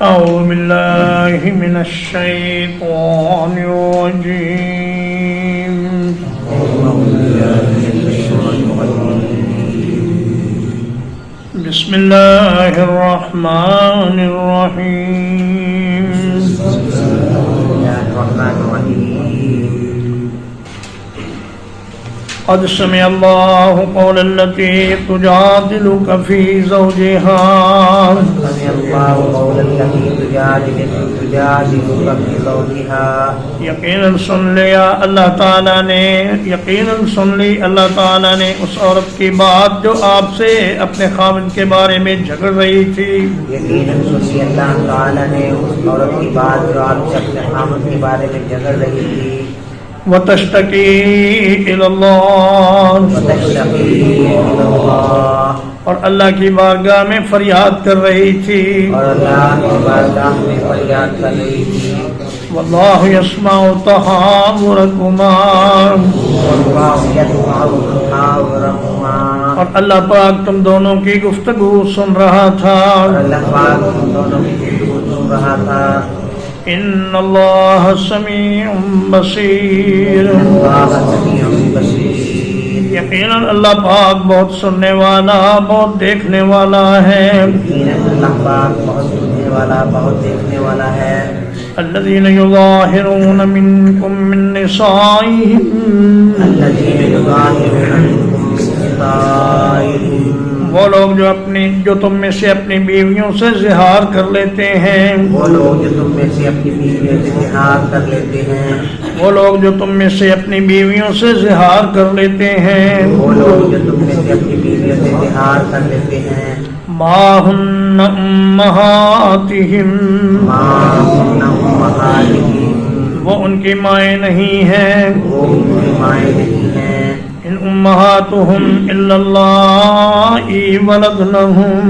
أعوذ بالله من الشيطان الرجيم بسم الله الرحمن الرحيم قد سمع الله قول التي تجادلك في زوجها یقیناً سن لیا اللہ تعالیٰ نے اس عورت کی بات جو آپ سے اپنے خاوند کے بارے میں جھگڑ رہی تھی. یقیناً سن لیا اللہ تعالیٰ نے اس عورت کی بات جو آپ سے اپنے خاوند کے بارے میں جھگڑ رہی تھی. وَتَشْتَكِي إِلَى اللَّهِ اور اللہ کی بارگاہ میں فریاد کر رہی تھی. وَاللَّهُ يَسْمَعُ تَحَاوُرَكُمَا اور اللہ پاک تم دونوں کی گفتگو سن رہا تھا. ان اللہ سمیع بصیر یقیناً اللہ پاک بہت سننے والا بہت دیکھنے والا ہے. الذین یظاہرون منکم من نسائہم وہ لوگ جو تم میں سے اپنی بیویوں سے زہار کر لیتے ہیں. وہ لوگ جو تم میں سے اپنی بیویوں سے زہار کر لیتے ہیں. ما ہن امہاتہم وہ ان کی مائیں نہیں ہیں. ان امہاتہم الا اللائي ولدنہم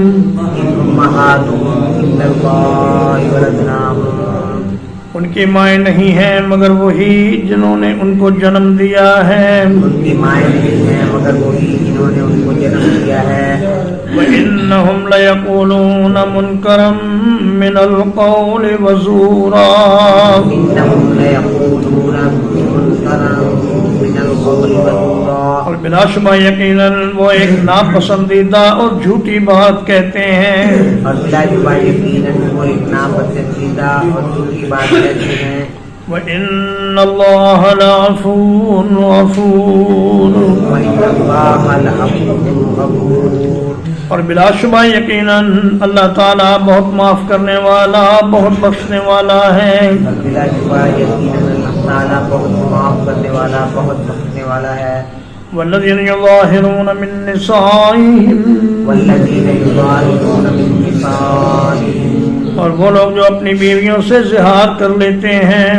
ان کی مائیں نہیں ہیں مگر وہی جنہوں نے ان کو جنم دیا ہے. وَإِنَّهُمْ لَيَقُولُونَ مُنْكَرًا مِنَ الْقَوْلِ وَزُورًا اور بلا شبہ یقیناً وہ ایک ناپسندیدہ اور جھوٹی بات کہتے ہیں. وَإِنَّ اللَّهَ لَعَفُوٌّ غَفُورٌ اور بلا شبہ یقیناً اللہ تعالیٰ بہت معاف کرنے والا بہت بخشنے والا ہے. والذین یظاہرون من نسائہم اور وہ لوگ جو اپنی بیویوں سے زہار کر لیتے ہیں.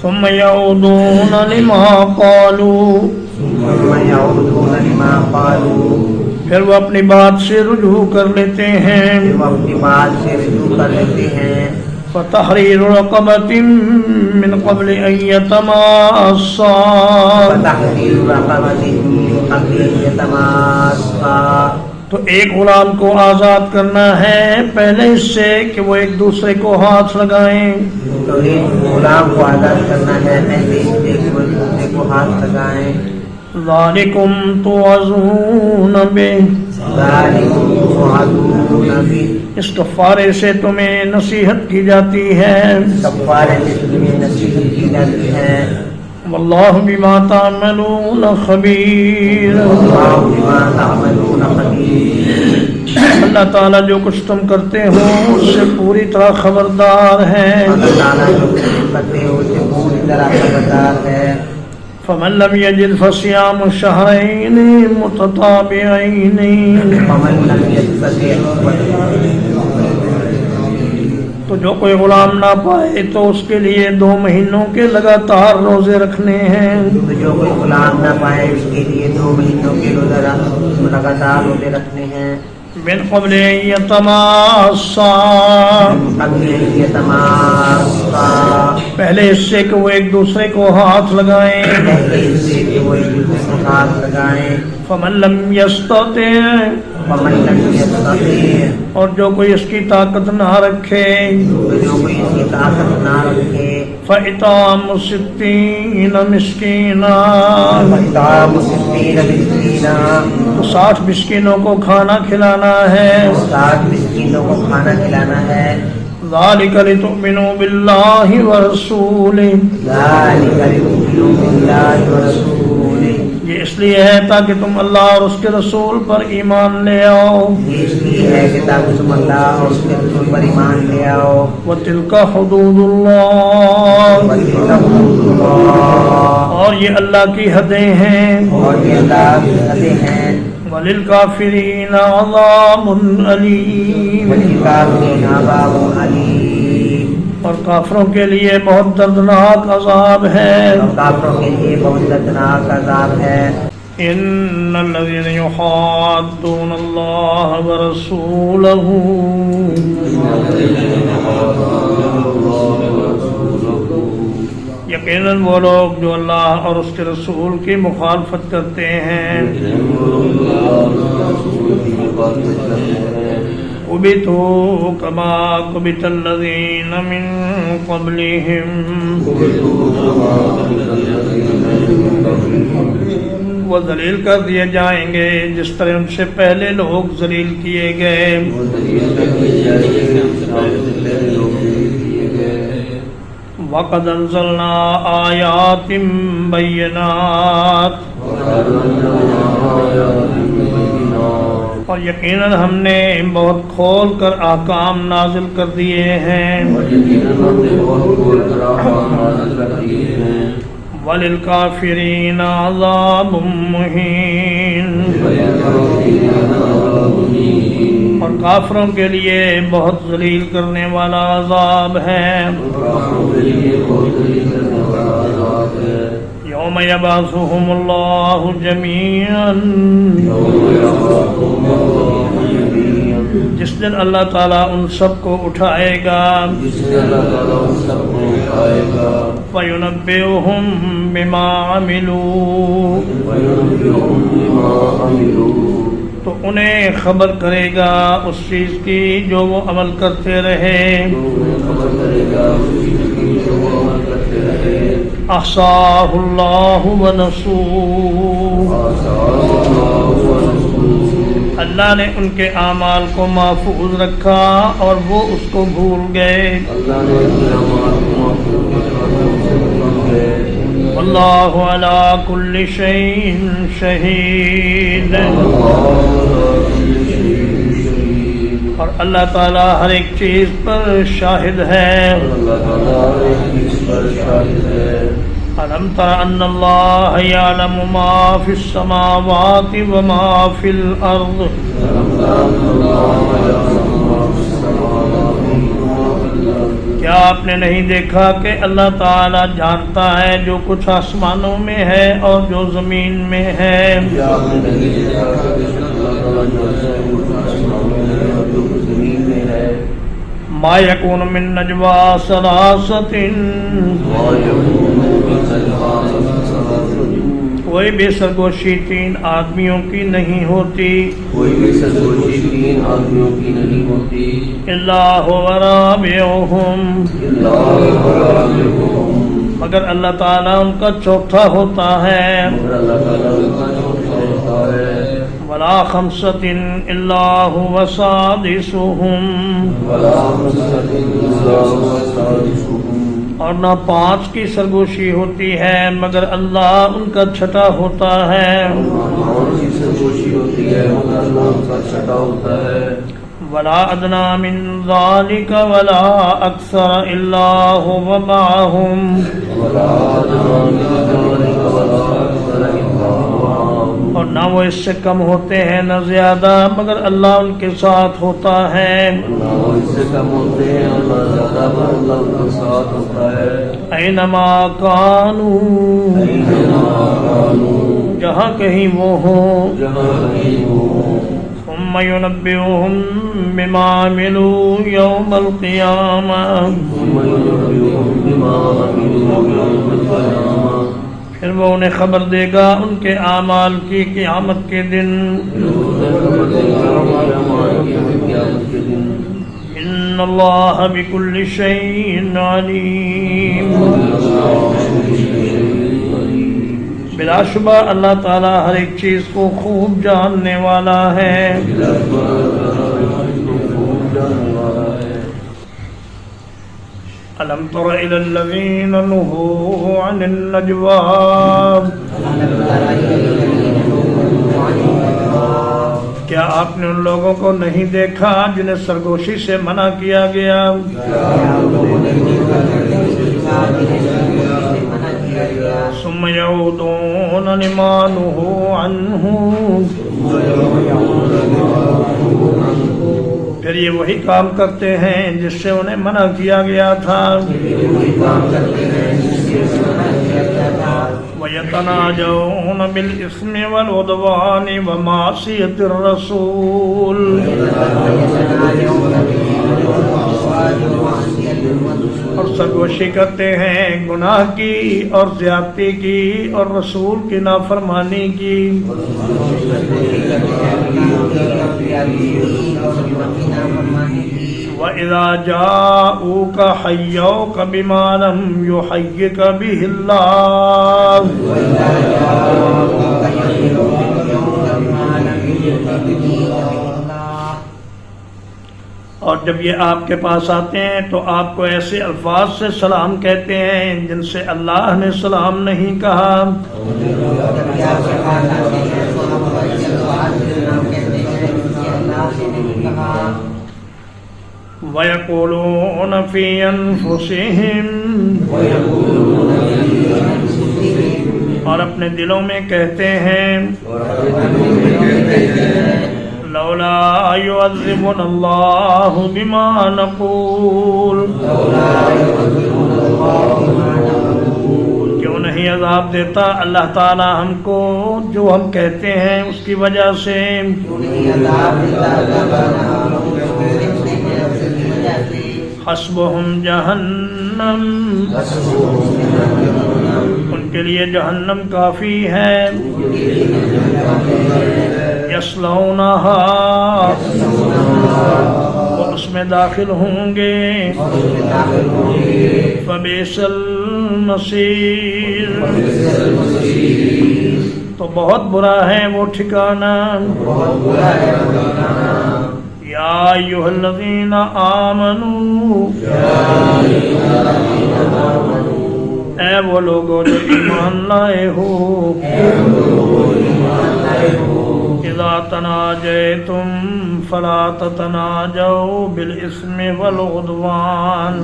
ثم یعودون لما قالوا پھر وہ اپنی بات سے رجوع کر لیتے ہیں. فَتَحْرِيرُ رَقَبَةٍ مِّن قَبْلِ أَن يَتَمَاسَّا تو ایک غلام کو آزاد کرنا ہے پہلے اس سے کہ وہ ایک دوسرے کو ہاتھ لگائیں. ذَلِكُمْ تُوعَظُونَ بِهِ اس کفارے سے تمہیں نصیحت کی جاتی ہے. واللہ بما تعملون خبیر اللہ تعالیٰ جو کچھ تم کرتے ہو اس سے پوری طرح خبردار ہے. فمن لم يجد فصيام شهرين متتابعين تو جو کوئی غلام نہ پائے تو اس کے لیے 2 مہینوں کے لگاتار روزے رکھنے ہیں. جو کوئی غلام نہ پائے اس کے لیے 2 مہینوں کے لگاتار روزے رکھنے ہیں. من قبل ان یتماسا پہلے اس سے کہ وہ ایک دوسرے کو ہاتھ لگائیں. فمن لم یستطع ومن لم يستطع اور جو کوئی اس کی طاقت نہ رکھے جو کوئی اس کی طاقت نہ رکھے فإطعام 60 مسکینا فإطعام 60 مسکینا تو 60 مسکینوں کو کھانا کھلانا ہے 60 مسکینوں کو کھانا کھلانا ہے ذالک لتؤمنوا باللہ ورسولہ ذالک لتؤمنوا باللہ ورسولہ یہ اس لیے ہے تاکہ تم اللہ اور اس کے رسول پر ایمان لے آؤ یہ اس لیے ہے کہ تاکہ تم اللہ اور اس کے رسول پر ایمان لے آؤ وَتِلْكَ حُدُودُ اللَّهِ وَتِلْكَ حُدُودُ اللَّهِ اور یہ اللہ کی حدیں ہیں اور یہ اللہ کی حدیں ہیں وَلِلْكَافِرِينَ عَذَابٌ أَلِيمٌ وَلِلْكَافِرِينَ عَذَابٌ أَلِيمٌ اور کافروں کے لیے بہت دردناک عذاب ہے اور کافروں کے لیے بہت دردناک عذاب ہے ان الذين يحادون الله ورسوله یقیناً وہ لوگ جو اللہ اور اس کے رسول کی مخالفت کرتے ہیں کبتوا کما کبت الذین من قبلہم وہ ذلیل کر دیے جائیں گے جس طرح ان سے پہلے لوگ ذلیل کیے گئے وَقَدْ أَنزَلْنَا آيَاتٍ بَيِّنَاتٍ اور یقیناً ہم نے بہت کھول کر احکام نازل کر دیے ہیں وَلِلْكَافِرِينَ عَذَابٌ مُّهِينٌ اور کافروں کے لیے بہت ذلیل کرنے والا عذاب ہے یوم یبعثہم اللہ جمیعا جس دن اللہ تعالیٰ ان سب کو اٹھائے گا فَيُنَبِّئُهُم بِمَا عَمِلُوا تو انہیں خبر کرے گا اس چیز کی جو وہ عمل کرتے رہے احصاہ اللہ ونسوہ اللہ نے ان کے اعمال کو محفوظ رکھا اور وہ اس کو بھول گئے واللہ علی کل شیء شہید اور اللہ تعالیٰ ہر ایک چیز پر شاہد ہے ألم تر أن الله يعلم ما في السماوات وما في الأرض کیا آپ نے نہیں دیکھا کہ اللہ تعالیٰ جانتا ہے جو کچھ آسمانوں میں ہے اور جو زمین میں ہے ما یکون من نجوا ثلاثۃ کوئی بھی سرگوشی 3 آدمیوں کی نہیں ہوتی الا هو رابعهم مگر اللہ تعالیٰ ان کا چوتھا ہوتا ہے ولا خمسۃ الا هو سادسهم اور نہ 5 کی سرگوشی ہوتی ہے مگر اللہ ان کا چھٹا ہوتا ہے ولا ادنى من ذلك ولا اکثر الا هو معهم اور نہ وہ اس سے کم ہوتے ہیں نہ زیادہ مگر اللہ ان کے ساتھ ہوتا ہے اینما کانوا جہاں کہیں وہ ہوں ثم ينبئهم بما عملوا يوم القيامة پھر وہ انہیں خبر دے گا ان کے اعمال کی قیامت کے دن. ان اللہ بکل شیء علیم. بلا شبہ اللہ تعالیٰ ہر ایک چیز کو خوب جاننے والا ہے. ألم تر إلى الذين نهوا عن النجوى کیا آپ نے ان لوگوں کو نہیں دیکھا جنہیں سرگوشی سے منع کیا گیا؟ ثم يعودون لما نهوا عنه پھر یہ وہی کام کرتے ہیں جس سے انہیں منع کیا گیا تھا. وَيَتَنَاجَوْنَ بِالْإِثْمِ وَالْعُدْوَانِ وَمَعْصِيَةِ الرَّسُولِ اور سرگوشی کرتے ہیں گناہ کی اور زیادتی کی اور رسول کی نافرمانی کی. وَإِذَا جَاءُوكَ حَيَّوْكَ بِمَا لَمْ يُحَيِّكَ بِهِ اللَّهُ اور جب یہ آپ کے پاس آتے ہیں تو آپ کو ایسے الفاظ سے سلام کہتے ہیں جن سے اللہ نے سلام نہیں کہا. وَيَقُولُونَ فِي أَنفُسِهِمْ اور اپنے دلوں میں کہتے ہیں لولا يعذبنا اللہ بما نقول کیوں نہیں عذاب دیتا اللہ تعالی ہم کو جو ہم کہتے ہیں اس کی وجہ سے. حسبهم جہنم ان کے لیے جہنم کافی ہے. یصلونہا وہ اس میں داخل ہوں گے. فبئس المصیر تو بہت برا ہے وہ ٹھکانہ. یا ایھا الذین آمنوا اے وہ لوگوں جو ایمان لائے ہو. اذا تناجیتم فلا تتناجوا بالاسم والعدوان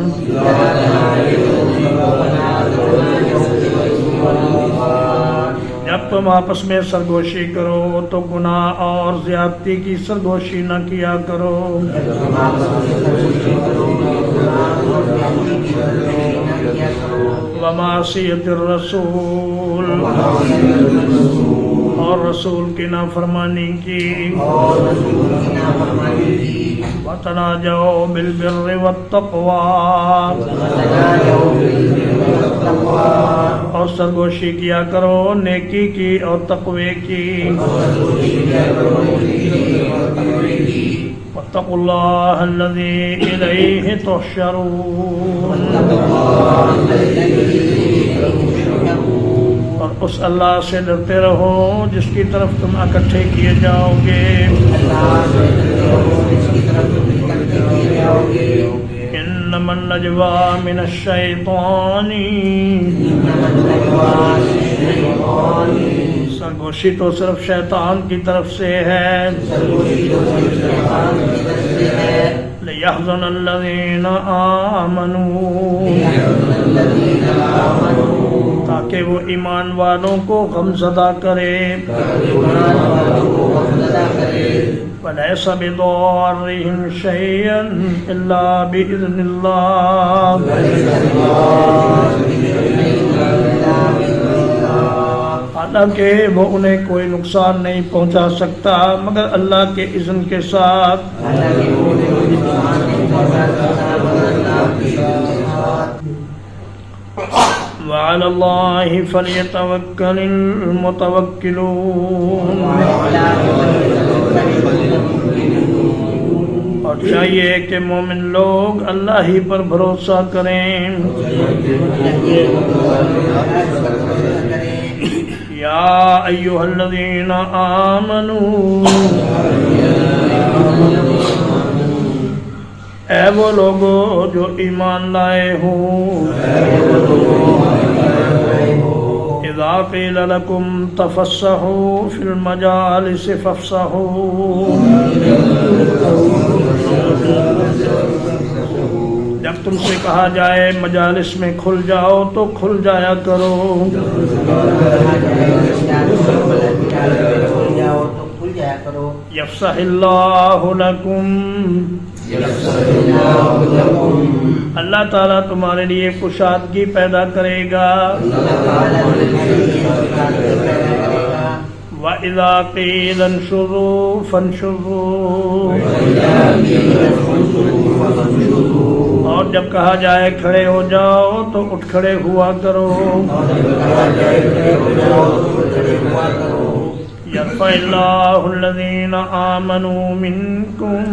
جب تم آپس میں سرگوشی کرو تو گناہ اور زیادتی کی سرگوشی نہ کیا کرو. ومعصیت الرسول اور رسول کی نافرمانی کی. وتناجوا بالبر والتقوى اور سرگوشی کیا کرو نیکی کی اور تقوی کی. واتقوا اللہ الذی الیہ تحشرون اور اس اللہ سے ڈرتے رہو جس کی طرف تم اکٹھے کیے جاؤ گے. انما النجوى من الشیطان سرگوشی تو صرف شیطان کی طرف سے ہے. لِيَحْزُنَ الَّذِينَ آمَنُوا تاکہ وہ ایمان والوں کو غمزدہ کرے. وَلَيْسَ بِضَارِّهِمْ شَيْئًا إِلَّا بِإِذْنِ اللَّهِ حالانکہ وہ انہیں کوئی نقصان نہیں پہنچا سکتا مگر اللہ کے اذن کے ساتھ. وعلى الله فليتوكل المتوكلون. اور چاہیے کہ مومن لوگ اللہ ہی پر بھروسہ کریں. یا ایھا الذین آمنوا، اے وہ لوگو جو ایمان لائے ہو، اذا قیل لکم تفسحوا فی المجالس فافسحوا، جب تم سے کہا جائے مجالس میں کھل جاؤ تو کھل جایا کرو. یفسح اللہ لکم، اللہ تعالیٰ تمہارے لیے کشادگی پیدا کرے گا. وَإِذَا قِيلَ انشُزُوا فَانشُزُوا، اور جب کہا جائے کھڑے ہو جاؤ تو اٹھ کھڑے ہوا کرو. یرفع اللہ الذین آمنوا منکم،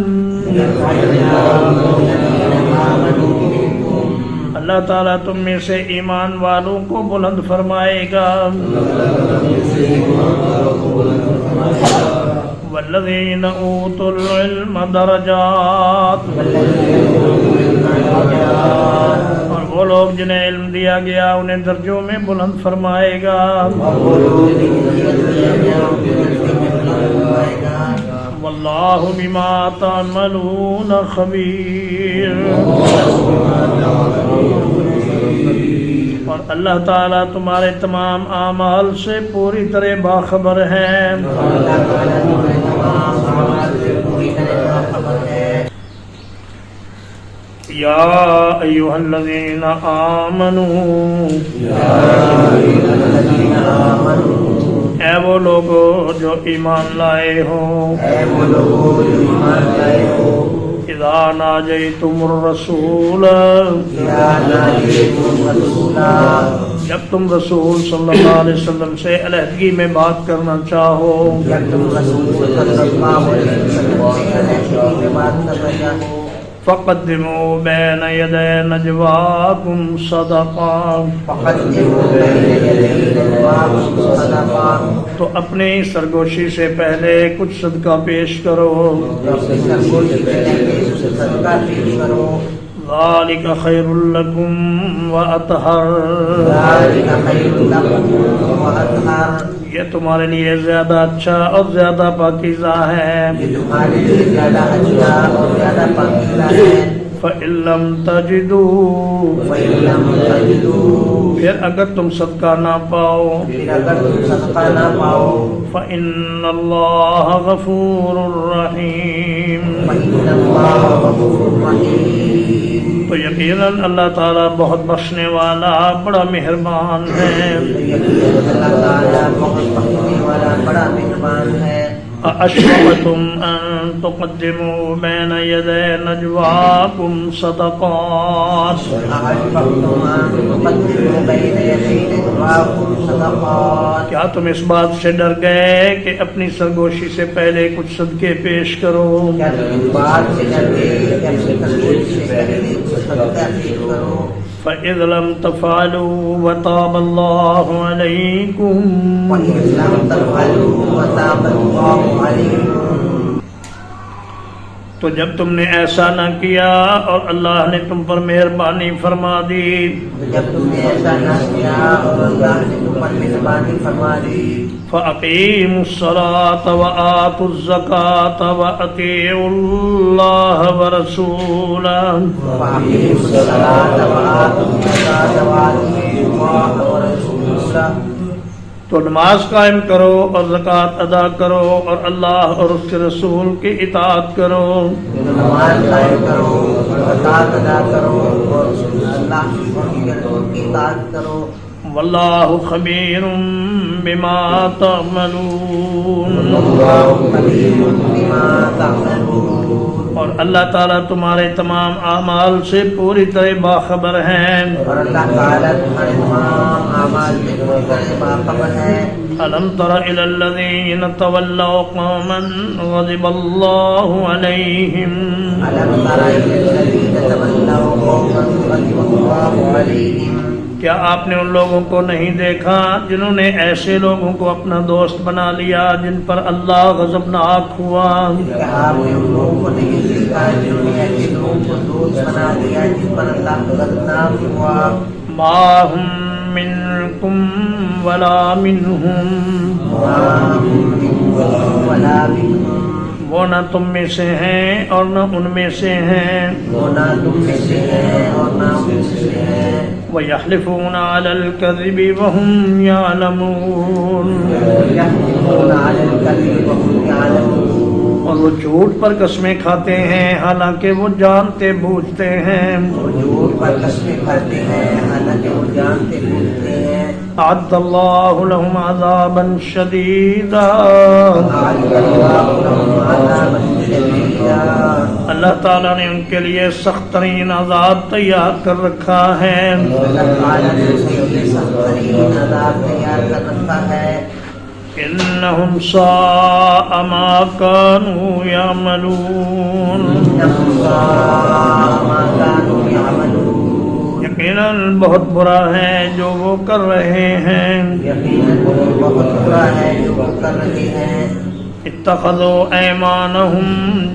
اللہ تعالیٰ تم میں سے ایمان والوں کو بلند فرمائے گا. والذین اوتوا العلم درجات، اور وہ لوگ جنہیں علم دیا گیا انہیں درجوں میں بلند فرمائے گا. واللہ بما تعملون خبیر، اور اللہ تعالیٰ تمہارے تمام اعمال سے پوری طرح باخبر ہے. یا ایھا الذین آمنوا، اے وہ لوگو جو ایمان لائے ہو، اذا ناجیتم الرسول، جب تم رسول صلی اللہ علیہ وسلم سے علیحدگی میں بات کرنا چاہو، فقدموا بین یدی نجواکم صدقہ، تو اپنی سرگوشی سے پہلے کچھ صدقہ پیش کرو. ذالک خیر لکم وأطہر، یہ تمہارے لیے زیادہ اچھا اور زیادہ پاکیزہ ہے. فَإِن لَّمْ تَجِدُوا، پھر اگر تم صدقہ نہ پاؤ، فَإِنَّ اللَّهَ غَفُورٌ رَّحِيمٌ، تو یقیناً اللہ تعالیٰ بہت بخشنے والا بڑا مہربان ہے. اَأَشْفَقْتُمْ أَن تُقَدِّمُوا بَيْنَ يَدَيْ نَجْوَاكُمْ صَدَقَاتٍ، کیا تم اس بات سے ڈر گئے کہ اپنی سرگوشی سے پہلے کچھ صدقے پیش کرو؟ فَإِذْ لَمْ تَفْعَلُوا وَتَابَ اللَّهُ عَلَيْكُمْ، تو جب تم نے ایسا نہ کیا اور اللہ نے تم پر مہربانی فرما دی، فَأَقِيمُوا الصَّلَاةَ وَآتُوا الزَّكَاةَ وَأَطِيعُوا اللَّهَ وَرَسُولَهُ، تو نماز قائم کرو اور زکوٰۃ ادا کرو اور اللہ اور اس کے رسول کی اطاعت کرو. نماز قائم کرو، زکوٰۃ ادا کرو اور اللہ اور اس کے رسول کی اطاعت کرو. واللہ خبیر بما تعملون. والله خبير بما تعملون. اور اللہ تعالیٰ تمہارے تمام اعمال سے پوری طرح باخبر ہیں. اور اللہ تعالیٰ تمہارے تمام اعمال سے پوری طرح باخبر ہے. ألم تر إلى الذين تولوا قوما غضب الله عليهم ألم تر إلى الذين تولوا قوما غضب الله عليهم. کیا آپ نے ان لوگوں کو نہیں دیکھا جنہوں نے ایسے لوگوں کو اپنا دوست بنا لیا جن پر اللہ غضبناک ہوا. کیا آپ نے ان لوگوں کو نہیں دیکھا جنہوں نے ایسے لوگوں کو دوست بنا لیا جن پر اللہ غضبناک ہوا. ما هم منكم ولا منهم ولا منهم. وہ نہ تم میں سے ہیں اور نہ ان میں سے ہیں. وہ نہ تم میں سے ہیں اور نہ ان سے ہیں. وَيَحْلِفُونَ عَلَى الْكَذِبِ وَهُمْ يَعْلَمُونَ. يحلفون على الكذب وهم يعلمون. اور وہ جھوٹ پر قسمیں کھاتے ہیں حالانکہ وہ جانتے بوجھتے ہیں. وہ جھوٹ پر قسمیں کھاتے ہیں حالانکہ وہ جانتے بوجھتے ہیں. اعد اللہ لهم عذابا شدیدا. أعد الله لهم عذابا شديدا. اللہ تعالیٰ نے ان کے لیے سخت ترین عذاب تیار کر رکھا ہے. اللہ تعالیٰ نے اس کے لیے سخت ترین عذاب تیار کر رکھا ہے. انہم ساء ما كانوا يعملون. إنهم ساء ما كانوا يعملون. یقیناً بہت برا ہے جو وہ کر رہے ہیں. یقیناً وہ بہت برا ہے جو وہ کر رہے ہیں. اتخذوا ایمانہم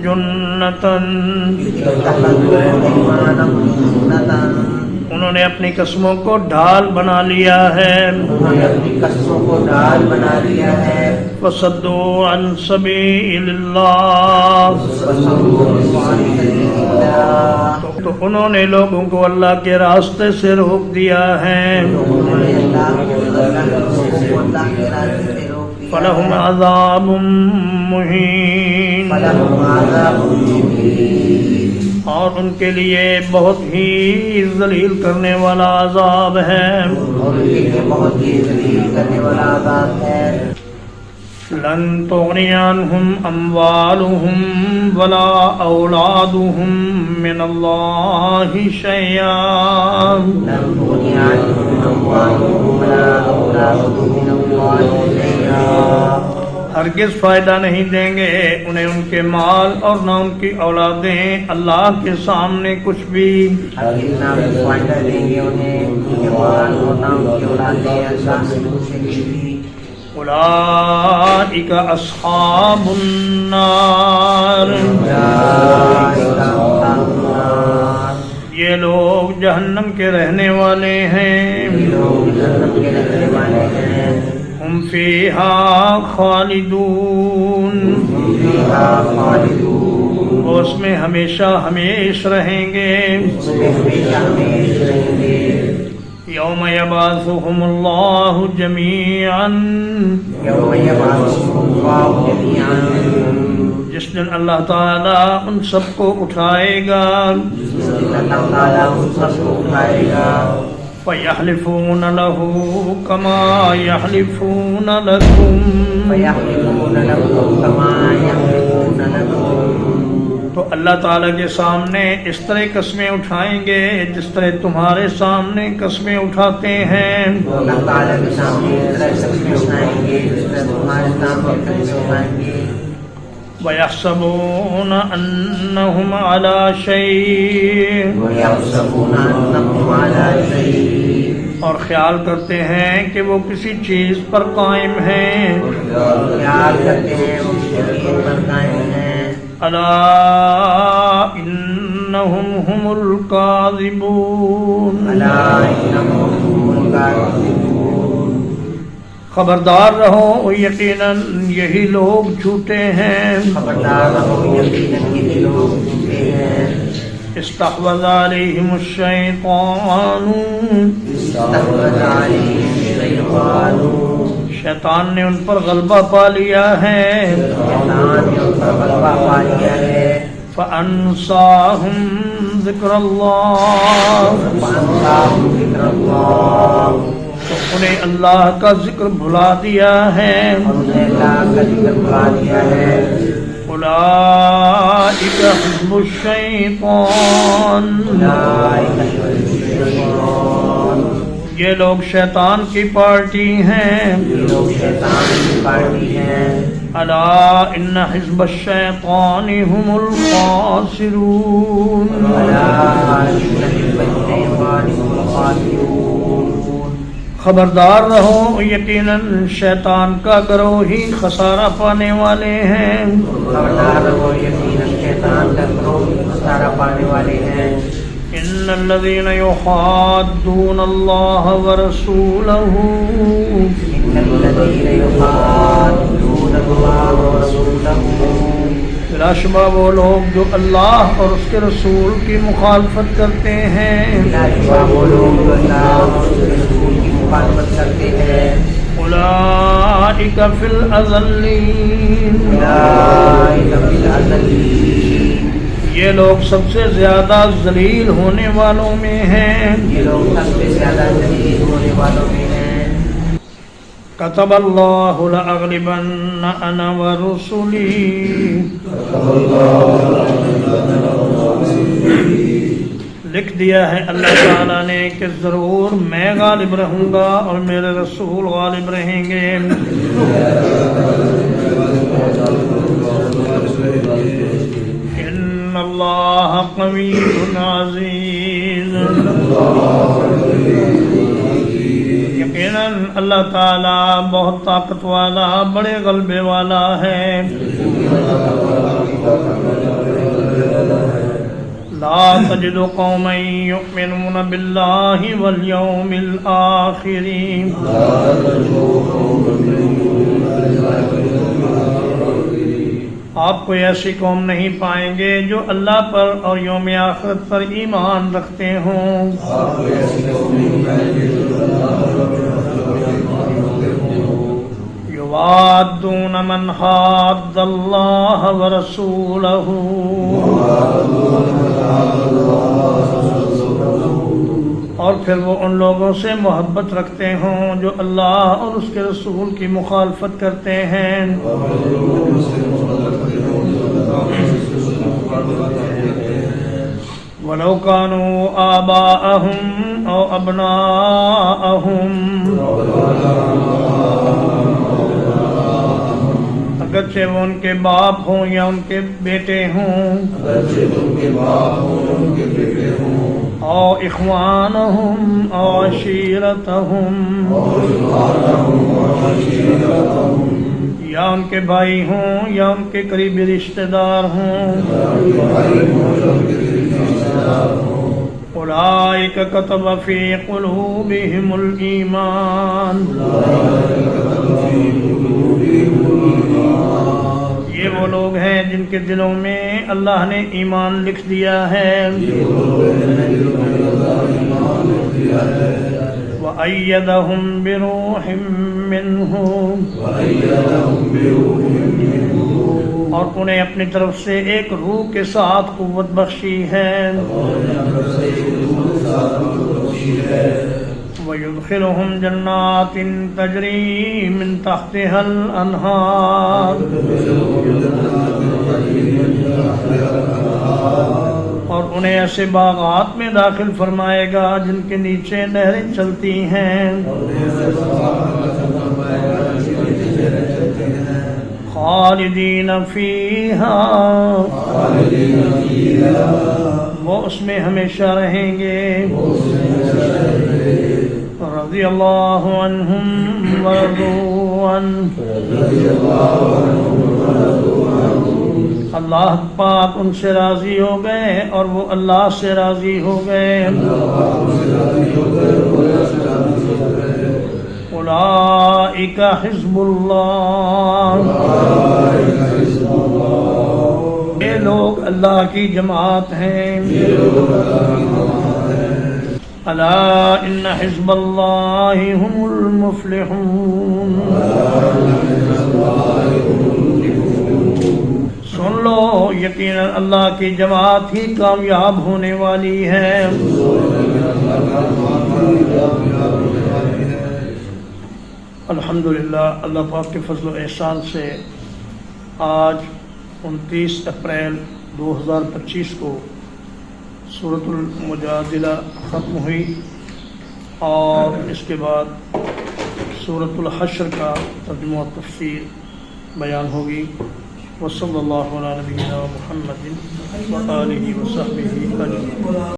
جنتاً. اتخذوا أيمانهم جنة. انہوں نے اپنی قسموں کو ڈھال بنا لیا ہے. انہوں نے اپنی قسموں کو ڈال بنا لیا ہے. فصدوا عن سبیل اللہ. تو انہوں نے لوگوں کو اللہ کے راستے سے روک دیا ہے. فلہم عذاب مہین. اور ان کے لیے بہت ہی ذلیل کرنے والا عذاب ہے. لن تغنی عنہم اموالہم ولا اولادہم من اللہ شیئا. ہرگز فائدہ نہیں دیں گے انہیں ان کے مال اور نہ ان کی اولادیں اللہ کے سامنے کچھ بھی. فائدہ دیں گے انہیں ان کے مال اور نہ ان کی اولادیں اللہ سے کچھ بھی. اولئک اصحاب النار. یہ لوگ جہنم کے رہنے والے ہیں. ہم فیہا خالدون. وہ اس میں ہمیشہ ہمیش رہیں گے. یوم یبعثہم اللہ جمیعا. جس دن اللہ تعالیٰ ان سب کو اٹھائے گا. فَيَحْلِفُونَ لَهُ كَمَا يَحْلِفُونَ لَكُمْ. تو اللہ تعالیٰ کے سامنے اس طرح قسمیں اٹھائیں گے جس طرح تمہارے سامنے قسمیں اٹھاتے ہیں. اللہ تعالیٰ کے سامنے اس طرح قسمیں اٹھائیں گے جس طرح تمہارے سامنے قسمیں اٹھائیں گے. وَيَحْسَبُونَ أَنَّهُمْ عَلَى شَيْءٍ. اور خیال کرتے ہیں کہ وہ کسی چیز پر قائم ہیں. الا انہم هم الکاذبون. خبردار رہو یقیناً یہی لوگ جھوٹے ہیں. استحوذ علیہم الشیطان. شیطان نے ان پر غلبہ پا لیا ہے. فَأَنْسَاهُمْ ذِكْرَ اللَّهِ. تو انہیں اللہ کا ذکر بھلا دیا ہے اور انہیں اللہ کا ذکر بھلا دیا ہے اولئک حزب الشیطان اولئک حزب الشیطان یہ لوگ شیطان کی پارٹی ہیں یہ لوگ شیطان کی پارٹی ہیں الا ان حزب الشیطان هم الخاسرون الا ان حزب الشیطان هم الخاسرون خبردار رہو یقیناً شیطان کا گروہ ہی خسارہ پانے والے ہیں خبردار رہو یقیناً شیطان کا گروہ خسارہ پانے والے ہیں ان الذين يحادون الله ورسوله ان الذين يحادون الله ورسوله بلا شبہ وہ لوگ جو اللہ اور اس کے رسول کی مخالفت کرتے ہیں بلا شبہ وہ لوگ جو اللہ اور اس کے رسول کی مخالفت کرتے ہیں اولئک فی الاذلین اولئک فی الاذلین یہ لوگ سب سے زیادہ ذلیل ہونے والوں میں ہیں یہ لوگ سب سے زیادہ ذلیل ہونے والوں میں ہیں کتب اللہ لأغلبن انا ورسلی لکھ دیا ہے اللہ تعالیٰ نے کہ ضرور میں غالب رہوں گا اور میرے رسول غالب رہیں گے ان اللہ قوی عزیز یقیناً اللہ تعالیٰ بہت طاقت والا بڑے غلبے والا ہے لا تجد قوما يؤمنون بالله واليوم الآخر آپ کوئی ایسی قوم نہیں پائیں گے جو اللہ پر اور یوم آخرت پر ایمان رکھتے ہوں یوادون من حاد اللہ ورسولہ اور پھر وہ ان لوگوں سے محبت رکھتے ہوں جو اللہ اور اس کے رسول کی مخالفت کرتے ہیں وَلَوْ كَانُوا آبَاءَهُمْ أَوْ أَبْنَاءَهُمْ اگرچہ وہ ان کے باپ ہوں یا ان کے بیٹے ہوں او اخوانہم او عشیرتہم یا ان کے بھائی ہوں یا ان کے قریبی رشتہ دار ہوں اولئک کتب فی قلوبہم الایمان یہ وہ لوگ ہیں جن کے دلوں میں اللہ نے ایمان لکھ دیا ہے وَأَيَّدَهُمْ بِرُوحٍ مِّنْهُ اور انہیں اپنی طرف سے ایک روح کے ساتھ قوت بخشی ہے وَيُدْخِلُهُمْ جَنَّاتٍ تَجْرِي مِن تَحْتِهَا الْأَنْهَارُ اور انہیں ایسے باغات میں داخل فرمائے گا جن کے نیچے نہریں چلتی ہیں خالدین فیہا وہ اس میں ہمیشہ رہیں گے رضی اللہ عنہم ورضوا عنہ اللہ پاک ان سے راضی ہو گئے اور وہ اللہ سے راضی ہو گئے اولئک حزب اللہ یہ لوگ اللہ کی جماعت ہیں الا ان حزب اللہ هم المفلحون سن لو یقیناً اللہ کی جماعت ہی کامیاب ہونے والی ہے الحمدللہ اللہ پاک کے فضل و احسان سے آج 29 اپریل 2025 کو سورۃ المجادلہ ختم ہوئی اور اس کے بعد سورۃ الحشر کا ترجمہ و تفسیر بیان ہوگی. وصلی اللہ علی نبینا محمد وآلہ وصحبہ اجمعین.